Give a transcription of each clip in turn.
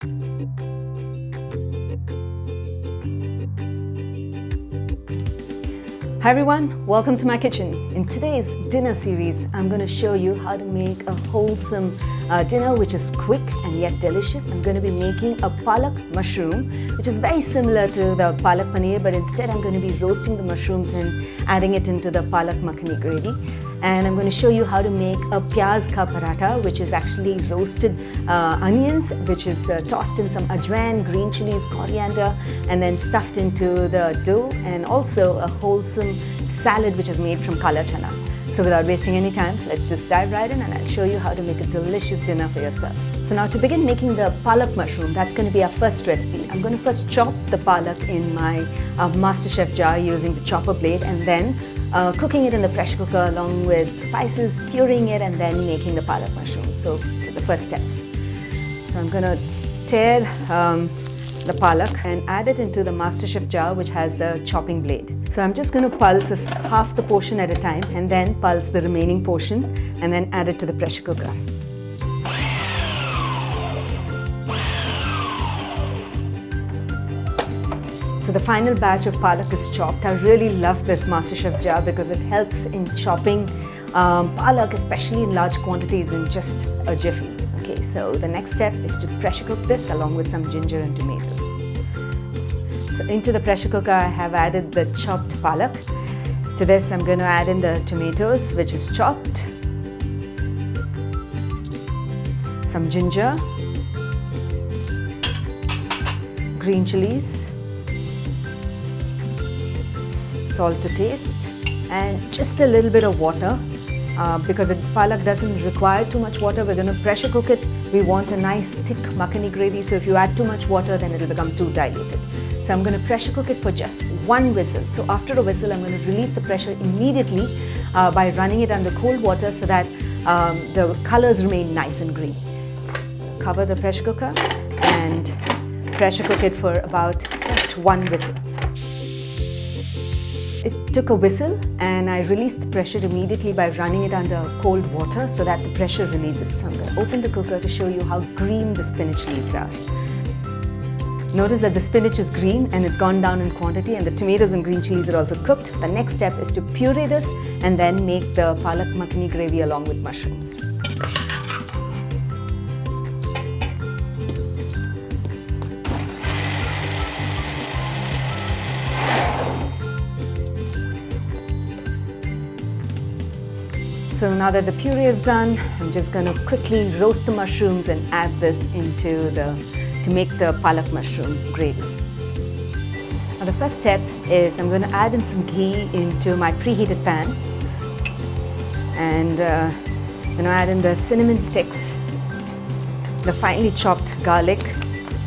Hi everyone, welcome to my kitchen. In today's dinner series, I'm going to show you how to make a wholesome dinner which is quick and yet delicious. I'm going to be making a palak mushroom, which is very similar to the palak paneer, but instead I'm going to be roasting the mushrooms and adding it into the palak makhani gravy. And I'm going to show you how to make a Pyaaz Ka Paratha, which is actually roasted onions, which is tossed in some ajwain, green chilies, coriander, and then stuffed into the dough, and also a wholesome salad which is made from kala chana. So without wasting any time, let's just dive right in and I'll show you how to make a delicious dinner for yourself. So now to begin making the palak mushroom, that's going to be our first recipe. I'm going to first chop the palak in my MasterChef jar using the chopper blade, and then cooking it in the pressure cooker along with spices, pureeing it, and then making the palak mushroom. So the first steps. So I'm going to tear the palak and add it into the MasterChef jar which has the chopping blade. So I'm just going to pulse half the portion at a time and then pulse the remaining portion and then add it to the pressure cooker. So the final batch of palak is chopped. I really love this MasterChef jar because it helps in chopping palak, especially in large quantities, in just a jiffy. Okay, so the next step is to pressure cook this along with some ginger and tomatoes. So into the pressure cooker I have added the chopped palak. To this I'm going to add in the tomatoes, which is chopped, some ginger, green chilies, salt to taste, and just a little bit of water. Because the palak doesn't require too much water, we're going to pressure cook it. We want a nice thick makhani gravy, so if you add too much water then it will become too diluted. So I'm going to pressure cook it for just one whistle. So after a whistle I'm going to release the pressure immediately by running it under cold water so that the colors remain nice and green. Cover the pressure cooker and pressure cook it for about just one whistle. It took a whistle and I released the pressure immediately by running it under cold water so that the pressure releases. So I'm going to open the cooker to show you how green the spinach leaves are. Notice that the spinach is green and it's gone down in quantity, and the tomatoes and green chilies are also cooked. The next step is to puree this and then make the palak makhani gravy along with mushrooms. So now that the puree is done, I'm just going to quickly roast the mushrooms and add this to make the palak mushroom gravy. Now the first step is I'm going to add in some ghee into my preheated pan, and I'm going to add in the cinnamon sticks, the finely chopped garlic,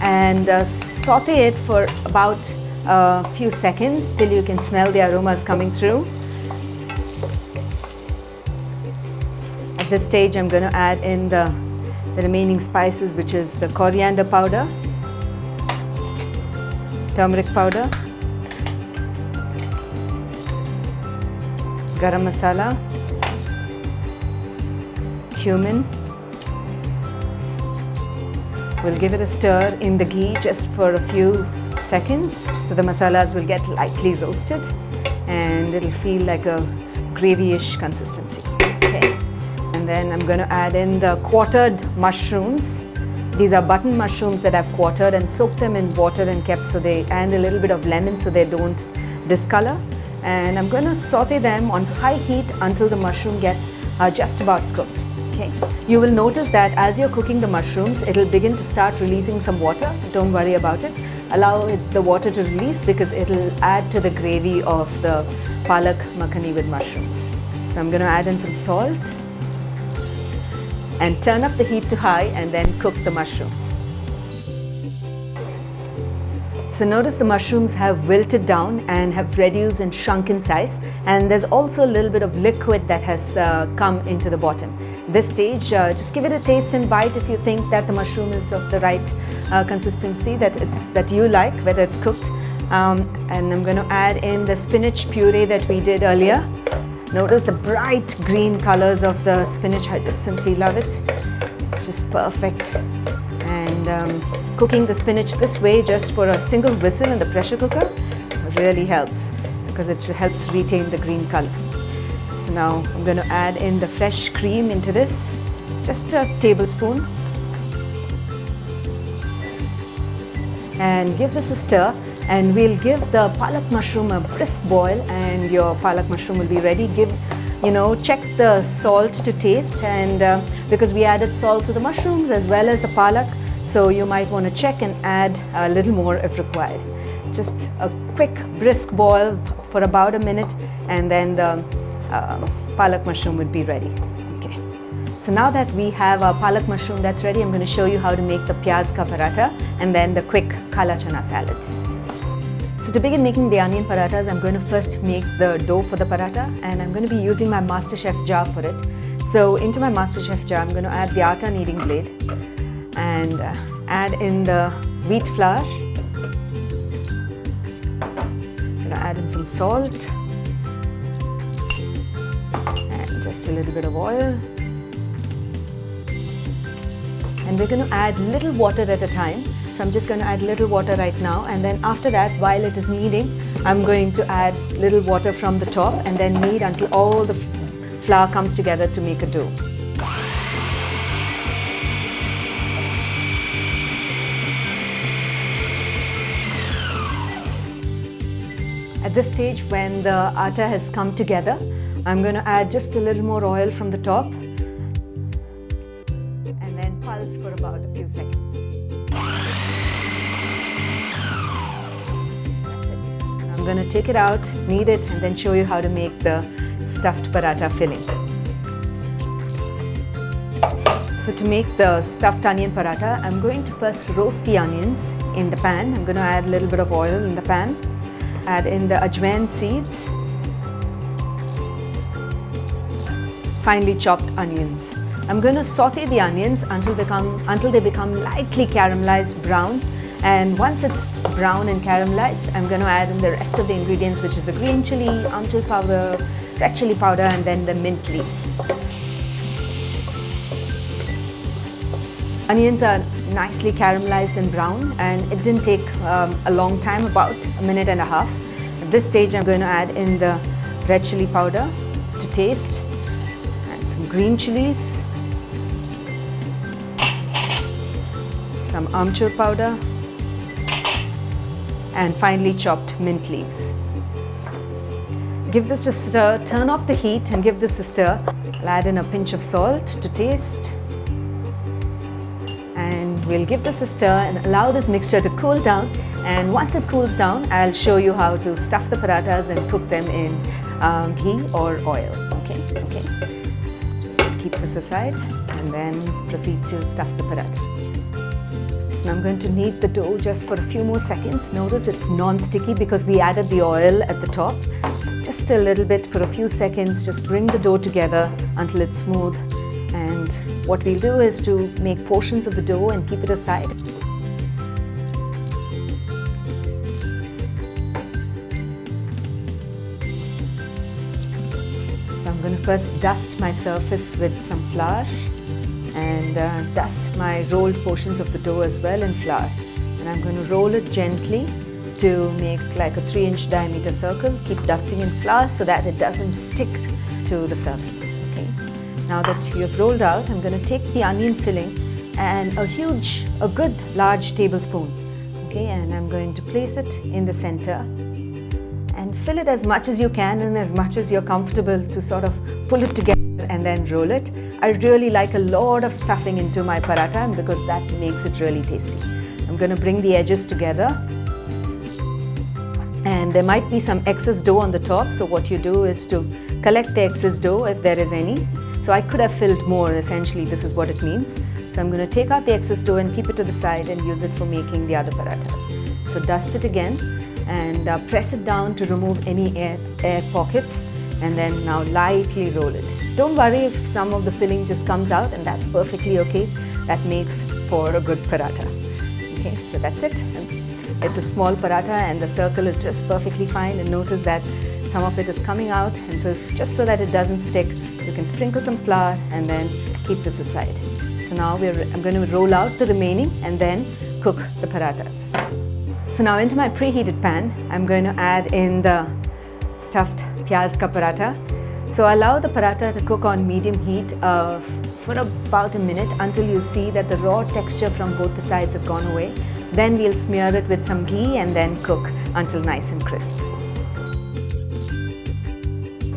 and saute it for about a few seconds till you can smell the aromas coming through. At this stage I'm going to add in the remaining spices, which is the coriander powder, turmeric powder, garam masala, cumin. We'll give it a stir in the ghee just for a few seconds so the masalas will get lightly roasted and it'll feel like a gravy-ish consistency. Okay. And then I'm going to add in the quartered mushrooms. These are button mushrooms that I've quartered and soaked them in water and kept and a little bit of lemon so they don't discolor. And I'm going to saute them on high heat until the mushroom gets just about cooked. Okay. You will notice that as you're cooking the mushrooms, it'll begin to start releasing some water. Don't worry about it. Allow the water to release because it'll add to the gravy of the palak makhani with mushrooms. So I'm going to add in some salt and turn up the heat to high and then cook the mushrooms. So notice the mushrooms have wilted down and have reduced and shrunk in size, and there's also a little bit of liquid that has come into the bottom. This stage, just give it a taste and bite if you think that the mushroom is of the right consistency that you like, whether it's cooked. And I'm going to add in the spinach puree that we did earlier. Notice the bright green colors of the spinach. I just simply love it. It's just perfect. And cooking the spinach this way just for a single whistle in the pressure cooker really helps because it helps retain the green color. So now I'm going to add in the fresh cream into this, just a tablespoon, and give this a stir, and we'll give the palak mushroom a brisk boil and your palak mushroom will be ready. Check the salt to taste, and because we added salt to the mushrooms as well as the palak, so you might want to check and add a little more if required. Just a quick brisk boil for about a minute and then the palak mushroom would be ready. Okay. So now that we have our palak mushroom that's ready, I'm going to show you how to make the Pyaaz Ka Paratha and then the quick kala chana salad. So to begin making the onion parathas, I'm going to first make the dough for the paratha, and I'm going to be using my MasterChef jar for it. So into my MasterChef jar, I'm going to add the atta kneading blade and add in the wheat flour. I'm going to add in some salt and just a little bit of oil. And we're going to add little water at a time. So I'm just going to add little water right now, and then after that, while it is kneading, I'm going to add little water from the top and then knead until all the flour comes together to make a dough. At this stage, when the atta has come together, I'm going to add just a little more oil from the top and then pulse for about a few seconds. I'm going to take it out, knead it, and then show you how to make the stuffed paratha filling. So to make the stuffed onion paratha, I'm going to first roast the onions in the pan. I'm going to add a little bit of oil in the pan. Add in the ajwain seeds, finely chopped onions. I'm going to saute the onions until they become lightly caramelized brown. And once it's brown and caramelized, I'm going to add in the rest of the ingredients, which is the green chili, amchur powder, red chili powder, and then the mint leaves. Onions are nicely caramelized and brown, and it didn't take a long time, about a minute and a half. At this stage, I'm going to add in the red chili powder to taste, and some green chilies, some amchur powder, and finely chopped mint leaves. Give this a stir, turn off the heat and give this a stir. I'll add in a pinch of salt to taste. And we'll give this a stir and allow this mixture to cool down. And once it cools down, I'll show you how to stuff the parathas and cook them in ghee or oil. Okay. So just keep this aside and then proceed to stuff the parathas. Now I'm going to knead the dough just for a few more seconds. Notice it's non-sticky because we added the oil at the top. Just a little bit for a few seconds. Just bring the dough together until it's smooth. And what we'll do is to make portions of the dough and keep it aside. So I'm going to first dust my surface with some flour and dust my rolled portions of the dough as well in flour. And I'm going to roll it gently to make like a 3-inch diameter circle. Keep dusting in flour so that it doesn't stick to the surface. Okay. Now that you have rolled out, I'm going to take the onion filling and a good large tablespoon. Okay, and I'm going to place it in the center and fill it as much as you can and as much as you're comfortable to sort of pull it together and then roll it. I really like a lot of stuffing into my paratha because that makes it really tasty. I'm going to bring the edges together, and there might be some excess dough on the top, so what you do is to collect the excess dough if there is any. So I could have filled more, essentially this is what it means. So I'm going to take out the excess dough and keep it to the side and use it for making the other parathas. So dust it again and press it down to remove any air pockets, and then now lightly roll it. Don't worry if some of the filling just comes out, and that's perfectly okay. That makes for a good paratha. Okay, so that's it. It's a small paratha and the circle is just perfectly fine, and notice that some of it is coming out, and so just so that it doesn't stick, you can sprinkle some flour and then keep this aside. So now I'm going to roll out the remaining, and then cook the parathas. So now into my preheated pan, I'm going to add in the stuffed Pyaaz Ka Paratha. So allow the paratha to cook on medium heat for about a minute until you see that the raw texture from both the sides have gone away. Then we'll smear it with some ghee and then cook until nice and crisp.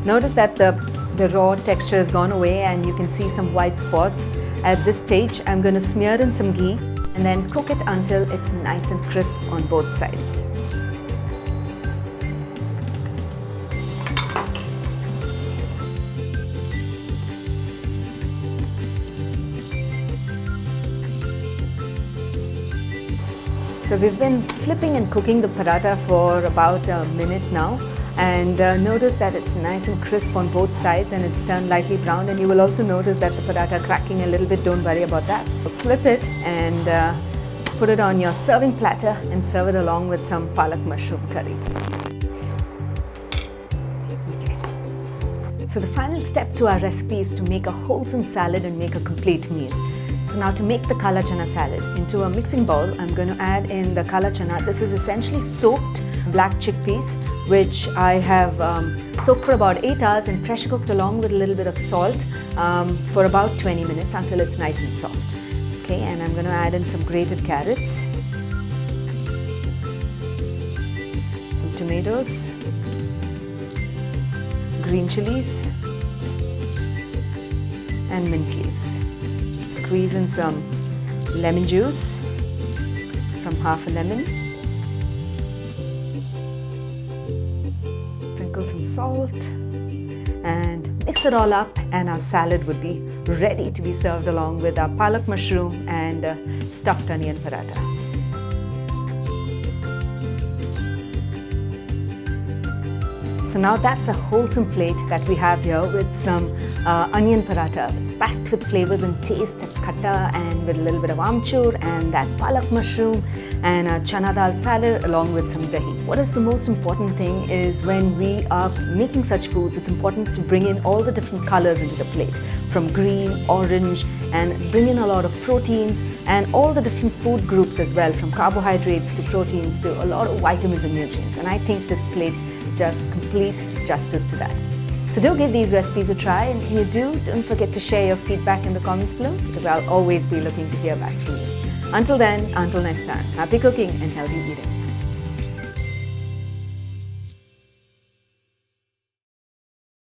Notice that the raw texture has gone away and you can see some white spots. At this stage, I'm going to smear in some ghee and then cook it until it's nice and crisp on both sides. So we've been flipping and cooking the paratha for about a minute now, and notice that it's nice and crisp on both sides and it's turned lightly brown, and you will also notice that the paratha cracking a little bit. Don't worry about that. So flip it and put it on your serving platter and serve it along with some Palak Mushroom curry. Okay. So the final step to our recipe is to make a wholesome salad and make a complete meal. So now to make the Kala Chana salad, into a mixing bowl, I'm going to add in the Kala Chana. This is essentially soaked black chickpeas, which I have soaked for about 8 hours and pressure cooked along with a little bit of salt for about 20 minutes until it's nice and soft. Okay, and I'm going to add in some grated carrots, some tomatoes, green chilies, and mint leaves. Squeeze in some lemon juice from half a lemon. Sprinkle some salt and mix it all up, and our salad would be ready to be served along with our Palak Mushroom and stuffed onion paratha. So now that's a wholesome plate that we have here with some onion paratha. It's packed with flavors and taste. That's khatta and with a little bit of amchur and that palak mushroom and a chana dal salad along with some dahi. What is the most important thing is when we are making such foods, it's important to bring in all the different colors into the plate, from green, orange, and bring in a lot of proteins and all the different food groups as well, from carbohydrates to proteins to a lot of vitamins and nutrients. And I think this plate does complete justice to that. So do give these recipes a try, and when you do, don't forget to share your feedback in the comments below, because I'll always be looking to hear back from you. Until then, until next time, happy cooking and healthy eating.